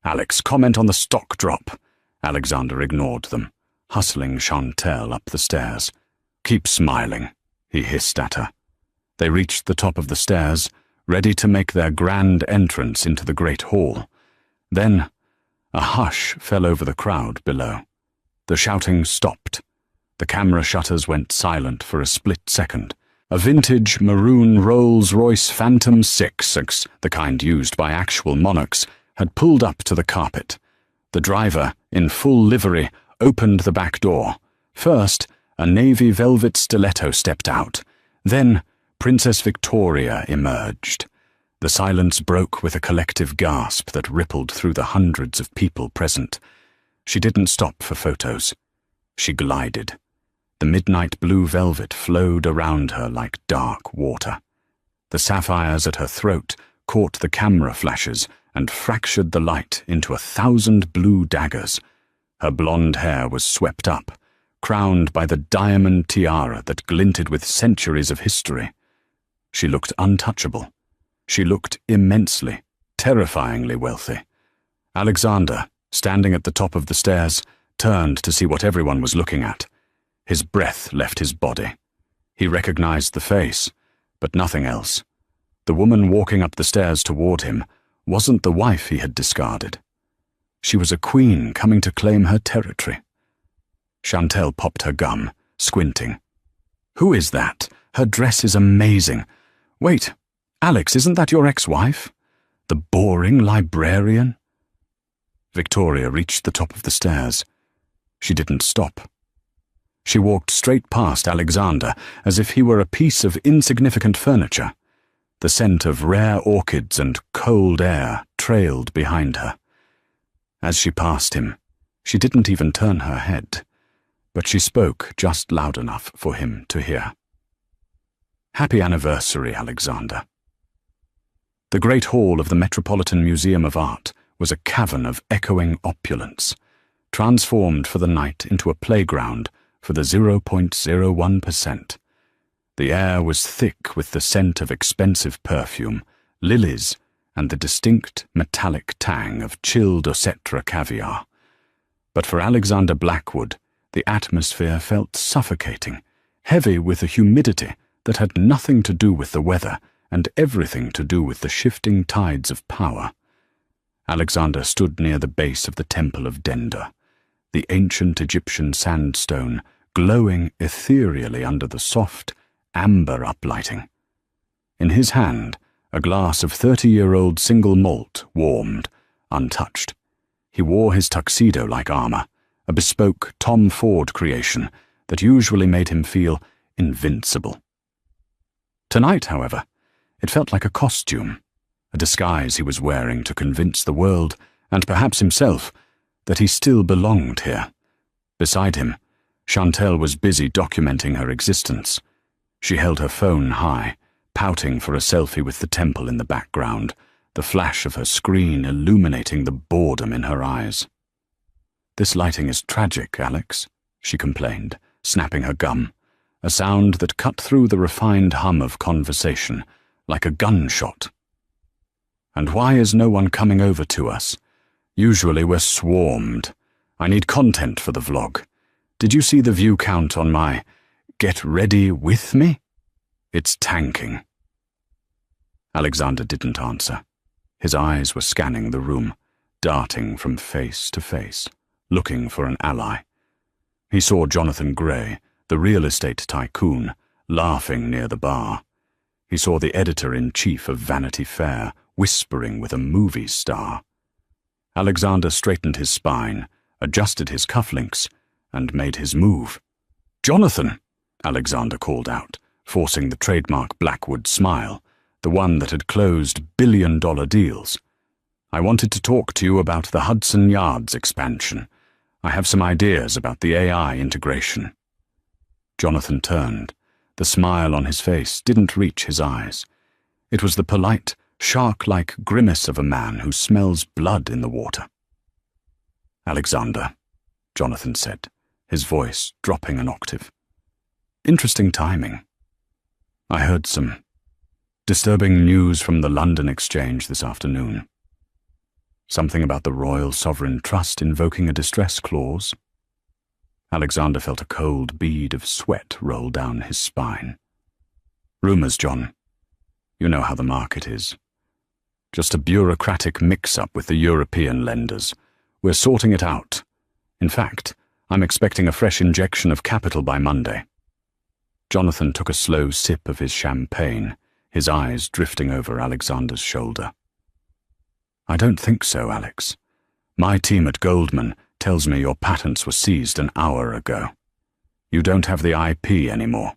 "Alex, comment on the stock drop." Alexander ignored them, hustling Chantelle up the stairs. "Keep smiling," he hissed at her. They reached the top of the stairs, ready to make their grand entrance into the great hall. Then a hush fell over the crowd below. The shouting stopped. The camera shutters went silent for a split second. A vintage maroon Rolls-Royce Phantom 6, the kind used by actual monarchs, had pulled up to the carpet. The driver, in full livery, opened the back door. First, a navy velvet stiletto stepped out. Then, Princess Victoria emerged. The silence broke with a collective gasp that rippled through the hundreds of people present. She didn't stop for photos. She glided. The midnight blue velvet flowed around her like dark water. The sapphires at her throat caught the camera flashes and fractured the light into 1,000 blue daggers. Her blonde hair was swept up, crowned by the diamond tiara that glinted with centuries of history. She looked untouchable. She looked immensely, terrifyingly wealthy. Alexander, standing at the top of the stairs, turned to see what everyone was looking at. His breath left his body. He recognized the face, but nothing else. The woman walking up the stairs toward him wasn't the wife he had discarded. She was a queen coming to claim her territory. Chantelle popped her gum, squinting. "Who is that? Her dress is amazing. Wait, Alex, isn't that your ex-wife? The boring librarian?" Victoria reached the top of the stairs. She didn't stop. She walked straight past Alexander as if he were a piece of insignificant furniture. The scent of rare orchids and cold air trailed behind her. As she passed him, she didn't even turn her head, but she spoke just loud enough for him to hear. "Happy anniversary, Alexander." The great hall of the Metropolitan Museum of Art was a cavern of echoing opulence, transformed for the night into a playground for the 0.01%. The air was thick with the scent of expensive perfume, lilies, and the distinct metallic tang of chilled Osetra caviar. But for Alexander Blackwood, the atmosphere felt suffocating, heavy with a humidity that had nothing to do with the weather and everything to do with the shifting tides of power. Alexander stood near the base of the Temple of Dendor, the ancient Egyptian sandstone glowing ethereally under the soft, amber uplighting. In his hand, a glass of 30-year-old single malt warmed, untouched. He wore his tuxedo like armor, a bespoke Tom Ford creation that usually made him feel invincible. Tonight, however, it felt like a costume, a disguise he was wearing to convince the world, and perhaps himself, that he still belonged here. Beside him, Chantelle was busy documenting her existence. She held her phone high, pouting for a selfie with the temple in the background, the flash of her screen illuminating the boredom in her eyes. "This lighting is tragic, Alex," she complained, snapping her gum, a sound that cut through the refined hum of conversation, like a gunshot. "And why is no one coming over to us? Usually we're swarmed. I need content for the vlog. Did you see the view count on my Get Ready With Me? It's tanking. Alexander didn't answer. His eyes were scanning the room, darting from face to face, looking for an ally. He saw Jonathan Gray, the real estate tycoon, laughing near the bar. He saw the editor-in-chief of Vanity Fair whispering with a movie star. Alexander straightened his spine, adjusted his cufflinks, and made his move. "Jonathan!" Alexander called out, forcing the trademark Blackwood smile, the one that had closed billion-dollar deals. "I wanted to talk to you about the Hudson Yards expansion. I have some ideas about the AI integration." Jonathan turned. The smile on his face didn't reach his eyes. It was the polite, shark-like grimace of a man who smells blood in the water. "Alexander," Jonathan said, his voice dropping an octave. "Interesting timing. I heard some disturbing news from the London Exchange this afternoon. Something about the Royal Sovereign Trust invoking a distress clause." Alexander felt a cold bead of sweat roll down his spine. "Rumours, John. You know how the market is. Just a bureaucratic mix-up with the European lenders. We're sorting it out. In fact, I'm expecting a fresh injection of capital by Monday." Jonathan took a slow sip of his champagne, his eyes drifting over Alexander's shoulder. "I don't think so, Alex. My team at Goldman tells me your patents were seized an hour ago. You don't have the IP anymore.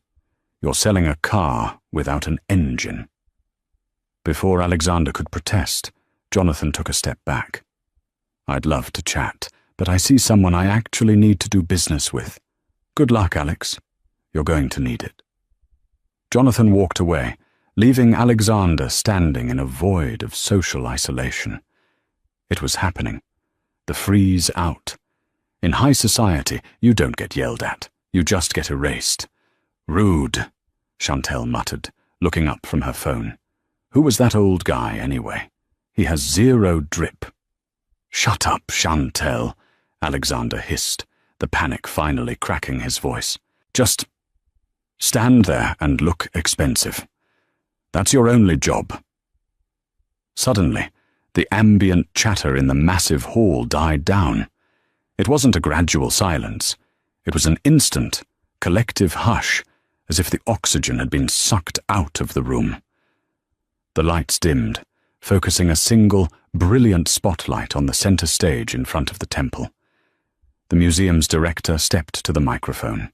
You're selling a car without an engine." Before Alexander could protest, Jonathan took a step back. "I'd love to chat, but I see someone I actually need to do business with. Good luck, Alex. You're going to need it." Jonathan walked away, leaving Alexander standing in a void of social isolation. It was happening. The freeze out. In high society, you don't get yelled at. You just get erased. "Rude," Chantel muttered, looking up from her phone. "Who was that old guy, anyway? He has zero drip." "Shut up, Chantel," Alexander hissed, the panic finally cracking his voice. "Just stand there and look expensive. That's your only job." Suddenly, the ambient chatter in the massive hall died down. It wasn't a gradual silence. It was an instant, collective hush, as if the oxygen had been sucked out of the room. The lights dimmed, focusing a single, brilliant spotlight on the center stage in front of the temple. The museum's director stepped to the microphone.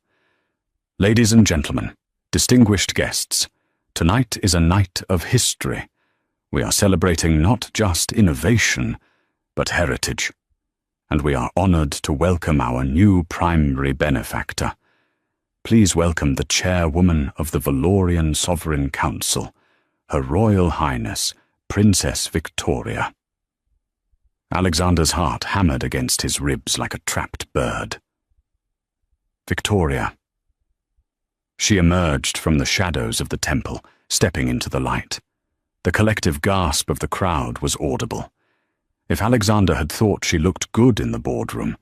"Ladies and gentlemen, distinguished guests, tonight is a night of history. We are celebrating not just innovation, but heritage. And we are honored to welcome our new primary benefactor. Please welcome the chairwoman of the Valorian Sovereign Council, Her Royal Highness, Princess Victoria." Alexander's heart hammered against his ribs like a trapped bird. Victoria. She emerged from the shadows of the temple, stepping into the light. The collective gasp of the crowd was audible. If Alexander had thought she looked good in the boardroom,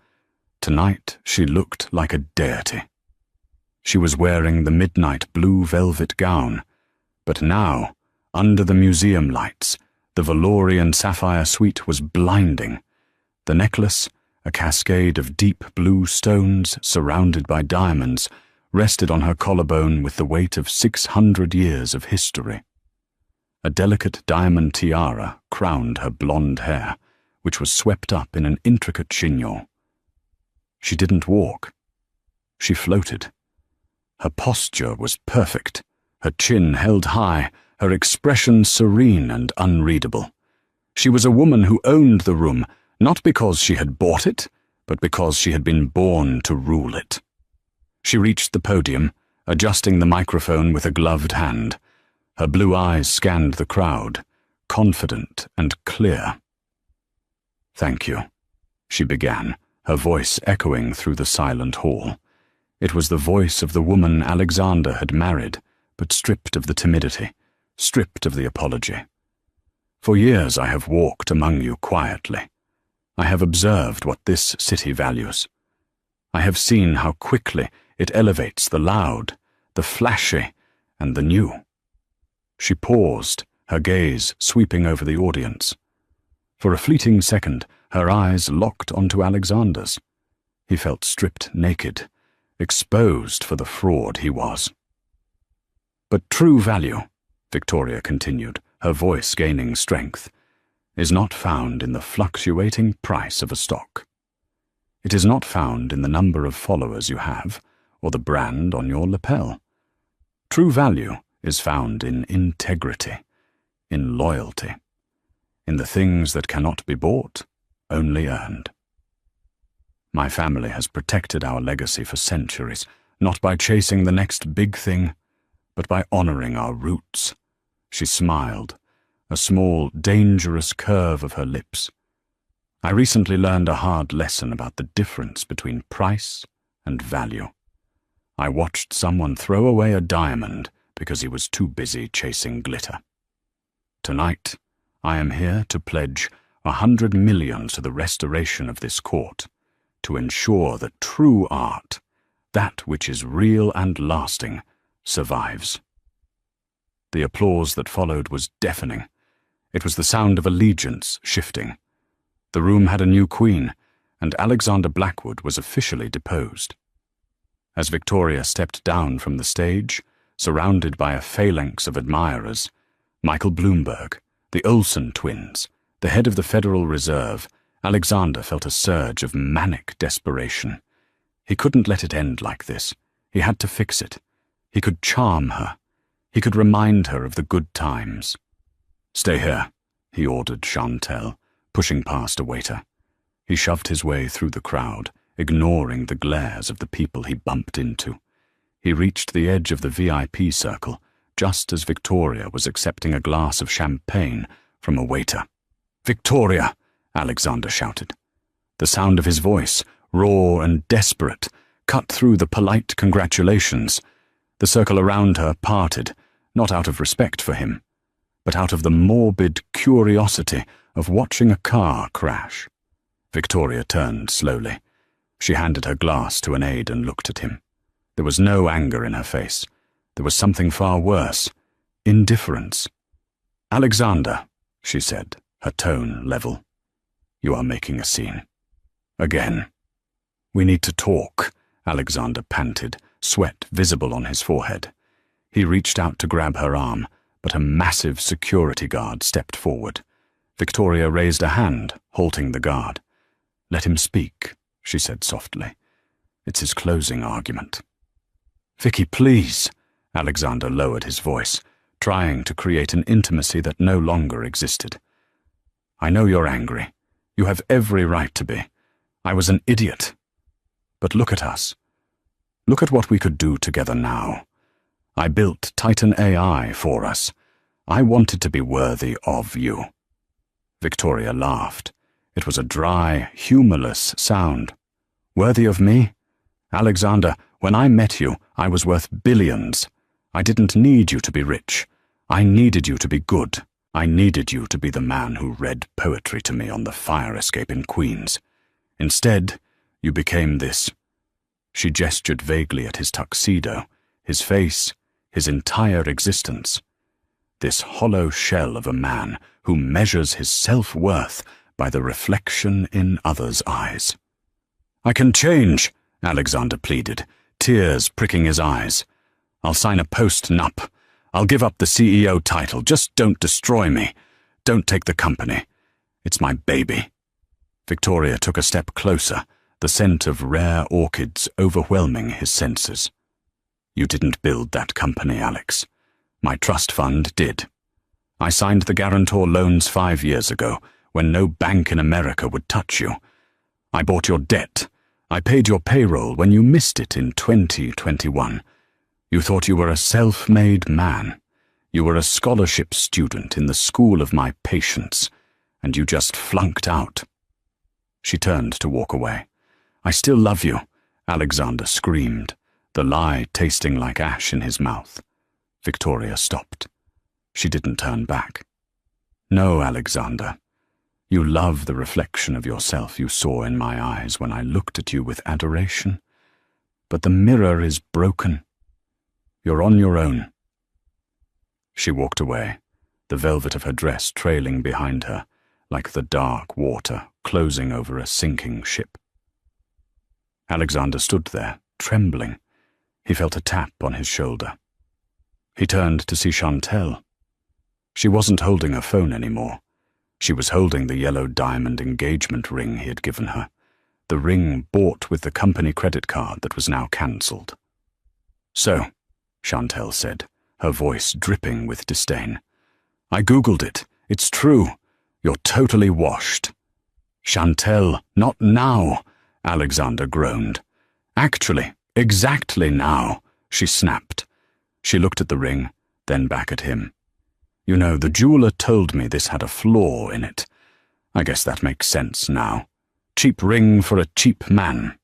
tonight she looked like a deity. She was wearing the midnight blue velvet gown, but now, under the museum lights, the Valorian sapphire suite was blinding. The necklace, a cascade of deep blue stones surrounded by diamonds, rested on her collarbone with the weight of 600 years of history. A delicate diamond tiara crowned her blonde hair, which was swept up in an intricate chignon. She didn't walk. She floated. Her posture was perfect, her chin held high, her expression serene and unreadable. She was a woman who owned the room, not because she had bought it, but because she had been born to rule it. She reached the podium, adjusting the microphone with a gloved hand. Her blue eyes scanned the crowd, confident and clear. "Thank you," she began, her voice echoing through the silent hall. It was the voice of the woman Alexander had married, but stripped of the timidity, stripped of the apology. "For years I have walked among you quietly. I have observed what this city values. I have seen how quickly it elevates the loud, the flashy, and the new." She paused, her gaze sweeping over the audience. For a fleeting second, her eyes locked onto Alexander's. He felt stripped naked, exposed for the fraud he was. "But true value," Victoria continued, her voice gaining strength, "is not found in the fluctuating price of a stock. It is not found in the number of followers you have, or the brand on your lapel. True value is found in integrity, in loyalty, in the things that cannot be bought, only earned. My family has protected our legacy for centuries, not by chasing the next big thing, but by honoring our roots." She smiled, a small, dangerous curve of her lips. "I recently learned a hard lesson about the difference between price and value. I watched someone throw away a diamond because he was too busy chasing glitter. Tonight, I am here to pledge 100 million to the restoration of this court, to ensure that true art, that which is real and lasting, survives." The applause that followed was deafening. It was the sound of allegiance shifting. The room had a new queen, and Alexander Blackwood was officially deposed. As Victoria stepped down from the stage, surrounded by a phalanx of admirers, Michael Bloomberg, the Olsen twins, the head of the Federal Reserve, Alexander felt a surge of manic desperation. He couldn't let it end like this. He had to fix it. He could charm her. He could remind her of the good times. "Stay here," he ordered Chantel, pushing past a waiter. He shoved his way through the crowd, ignoring the glares of the people he bumped into. He reached the edge of the VIP circle just as Victoria was accepting a glass of champagne from a waiter. "Victoria!" Alexander shouted. The sound of his voice, raw and desperate, cut through the polite congratulations. The circle around her parted, not out of respect for him, but out of the morbid curiosity of watching a car crash. Victoria turned slowly. She handed her glass to an aide and looked at him. There was no anger in her face. There was something far worse, indifference. "Alexander," she said, her tone level, "you are making a scene. Again." "We need to talk," Alexander panted, sweat visible on his forehead. He reached out to grab her arm, but a massive security guard stepped forward. Victoria raised a hand, halting the guard. "Let him speak," she said softly. "It's his closing argument." "Vicky, please." Alexander lowered his voice, trying to create an intimacy that no longer existed. "I know you're angry. You have every right to be. I was an idiot. But look at us. Look at what we could do together now. I built Titan AI for us. I wanted to be worthy of you." Victoria laughed. It was a dry, humorless sound. "Worthy of me? Alexander, when I met you, I was worth billions. I didn't need you to be rich. I needed you to be good. I needed you to be the man who read poetry to me on the fire escape in Queens. Instead, you became this." She gestured vaguely at his tuxedo, his face, his entire existence. This hollow shell of a man who measures his self-worth by the reflection in others' eyes. "I can change," Alexander pleaded, tears pricking his eyes. "I'll sign a post-nup. I'll give up the CEO title. Just don't destroy me. Don't take the company. It's my baby." Victoria took a step closer, the scent of rare orchids overwhelming his senses. "You didn't build that company, Alex. My trust fund did. I signed the guarantor loans 5 years ago, when no bank in America would touch you. I bought your debt. I paid your payroll when you missed it in 2021. You thought you were a self-made man. You were a scholarship student in the school of my patience, and you just flunked out." She turned to walk away. "I still love you," Alexander screamed, the lie tasting like ash in his mouth. Victoria stopped. She didn't turn back. "No, Alexander. You love the reflection of yourself you saw in my eyes when I looked at you with adoration. But the mirror is broken. You're on your own." She walked away, the velvet of her dress trailing behind her, like the dark water closing over a sinking ship. Alexander stood there, trembling. He felt a tap on his shoulder. He turned to see Chantel. She wasn't holding her phone anymore. She was holding the yellow diamond engagement ring he had given her, the ring bought with the company credit card that was now cancelled. "So," Chantel said, her voice dripping with disdain, "I googled it. It's true. You're totally washed." "Chantel, not now," Alexander groaned. "Actually, exactly now," she snapped. She looked at the ring, then back at him. "You know, the jeweler told me this had a flaw in it. I guess that makes sense now. Cheap ring for a cheap man."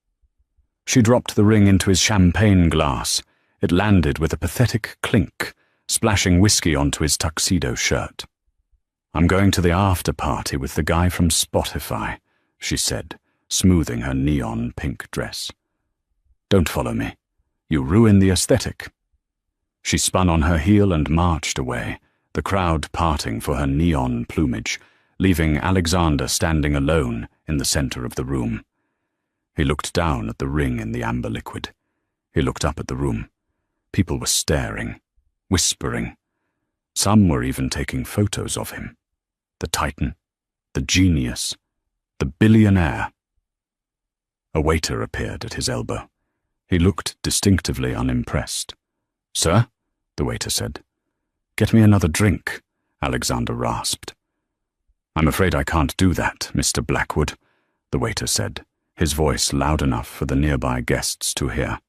She dropped the ring into his champagne glass. It landed with a pathetic clink, splashing whiskey onto his tuxedo shirt. "I'm going to the after-party with the guy from Spotify," she said, smoothing her neon pink dress. "Don't follow me. You ruin the aesthetic." She spun on her heel and marched away, the crowd parting for her neon plumage, leaving Alexander standing alone in the center of the room. He looked down at the ring in the amber liquid. He looked up at the room. People were staring, whispering. Some were even taking photos of him. The titan, the genius, the billionaire. A waiter appeared at his elbow. He looked distinctively unimpressed. "Sir?" the waiter said. "Get me another drink," Alexander rasped. "I'm afraid I can't do that, Mr. Blackwood," the waiter said, his voice loud enough for the nearby guests to hear.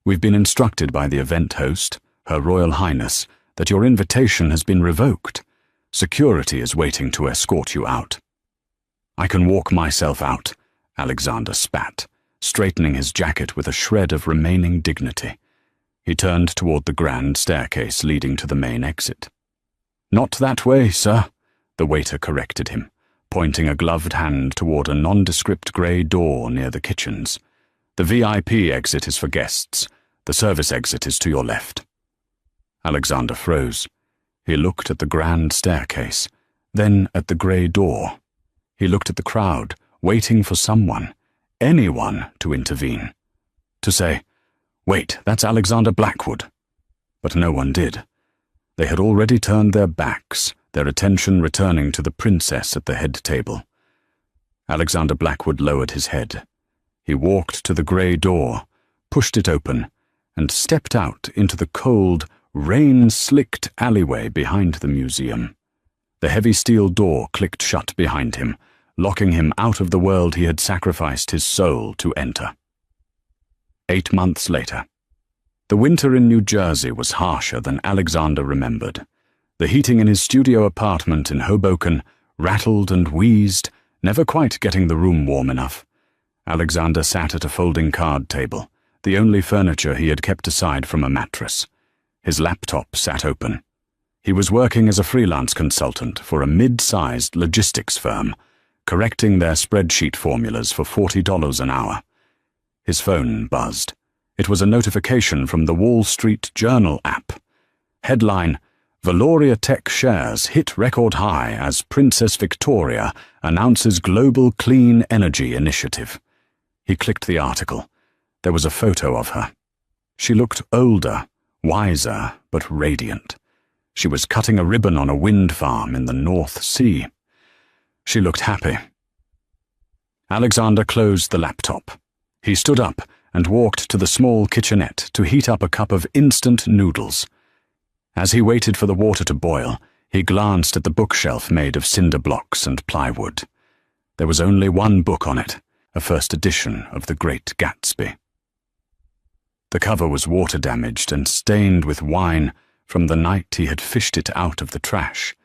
"We've been instructed by the event host, Her Royal Highness, that your invitation has been revoked. Security is waiting to escort you out." "I can walk myself out," Alexander spat, straightening his jacket with a shred of remaining dignity. He turned toward the grand staircase leading to the main exit. "Not that way, sir," the waiter corrected him, pointing a gloved hand toward a nondescript grey door near the kitchens. "The VIP exit is for guests. The service exit is to your left." Alexander froze. He looked at the grand staircase, then at the grey door. He looked at the crowd, waiting for someone, anyone, to intervene. To say, "Wait, that's Alexander Blackwood." But no one did. They had already turned their backs, their attention returning to the princess at the head table. Alexander Blackwood lowered his head. He walked to the grey door, pushed it open, and stepped out into the cold, rain-slicked alleyway behind the museum. The heavy steel door clicked shut behind him, locking him out of the world he had sacrificed his soul to enter. 8 months later. The winter in New Jersey was harsher than Alexander remembered. The heating in his studio apartment in Hoboken rattled and wheezed, never quite getting the room warm enough. Alexander sat at a folding card table, the only furniture he had kept aside from a mattress. His laptop sat open. He was working as a freelance consultant for a mid-sized logistics firm, correcting their spreadsheet formulas for $40 an hour. His phone buzzed. It was a notification from the Wall Street Journal app. Headline, "Valoria Tech shares hit record high as Princess Victoria announces global clean energy initiative." He clicked the article. There was a photo of her. She looked older, wiser, but radiant. She was cutting a ribbon on a wind farm in the North Sea. She looked happy. Alexander closed the laptop. He stood up and walked to the small kitchenette to heat up a cup of instant noodles. As he waited for the water to boil, he glanced at the bookshelf made of cinder blocks and plywood. There was only one book on it, a first edition of The Great Gatsby. The cover was water-damaged and stained with wine from the night he had fished it out of the trash,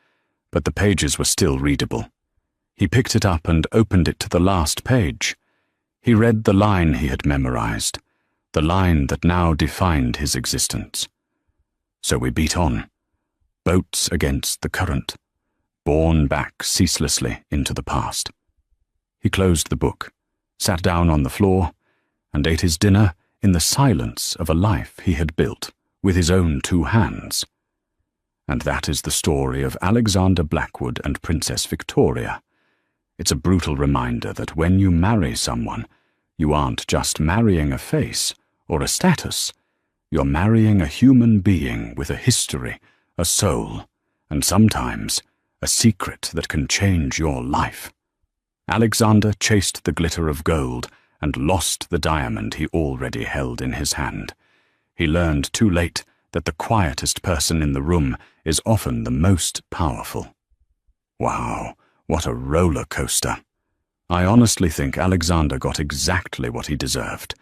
but the pages were still readable. He picked it up and opened it to the last page. He read the line he had memorized, the line that now defined his existence. So we beat on, boats against the current, borne back ceaselessly into the past. He closed the book, sat down on the floor, and ate his dinner in the silence of a life he had built with his own 2 hands. And that is the story of Alexander Blackwood and Princess Victoria. It's a brutal reminder that when you marry someone, you aren't just marrying a face or a status. You're marrying a human being with a history, a soul, and sometimes a secret that can change your life. Alexander chased the glitter of gold and lost the diamond he already held in his hand. He learned too late that the quietest person in the room is often the most powerful. Wow, what a roller coaster. I honestly think Alexander got exactly what he deserved.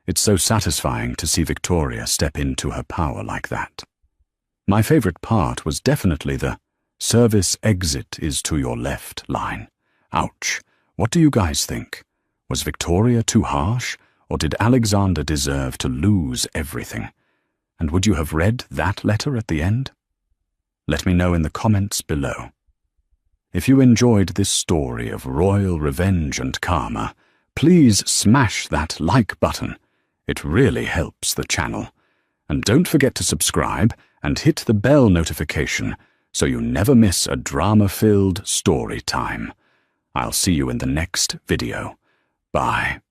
It's so satisfying to see Victoria step into her power like that. My favorite part was definitely the "service exit is to your left" line. Ouch. What do you guys think? Was Victoria too harsh, or did Alexander deserve to lose everything? And would you have read that letter at the end? Let me know in the comments below. If you enjoyed this story of royal revenge and karma, please smash that like button. It really helps the channel. And don't forget to subscribe and hit the bell notification so you never miss a drama-filled story time. I'll see you in the next video. Bye.